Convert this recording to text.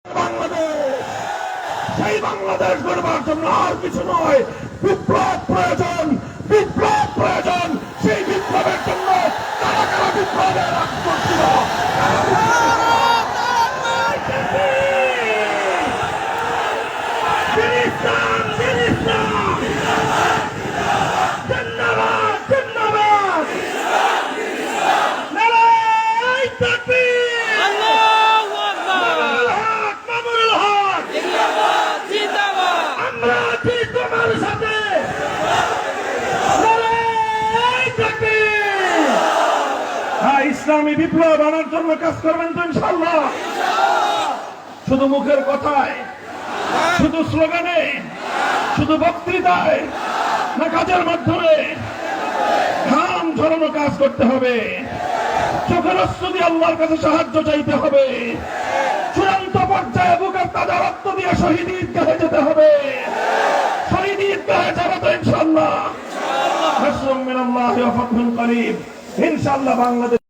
বাংলাদেশ, সেই বাংলাদেশ গড়বার জন্য আর কিছু নয়, বিপ্লব প্রয়োজন, বিপ্লব প্রয়োজন। সেই বিপ্লবের জন্য কারা কারা বিপ্লবের রাজপথ ছিল, জিন্দাবাদ, জিন্দাবাদ, নারায়ে তাকবীর, আল্লাহু আকবার, হক, মামুনুল হক, জিন্দাবাদ জিন্দাবাদ, আমরা আছি তোমার সাথে, নারায়ে তাকবীর। হ্যাঁ, ইসলামী বিপ্লব আনার জন্য কাজ করবেন তো ইনশাআল্লাহ? শুধু মুখের কথায়, শুধু স্লোগানে, শুধু বক্তৃতায়, না কাজের মাধ্যমে? ঘাম ঝরানো কাজ করতে হবে, চোখের অশ্রু দিয়ে আল্লাহর কাছে সাহায্য চাইতে হবে, চূড়ান্ত পর্যায়ে বুকের তাজা রক্ত দিয়ে শহীদ ঈদগাহে যেতে হবে। শহীদ ঈদগাহে যাবো তো ইনশাআল্লাহ। নাসরুম মিনাল্লাহি ওয়া ফাতহুন করিব। ইনশাআল্লাহ বাংলাদেশ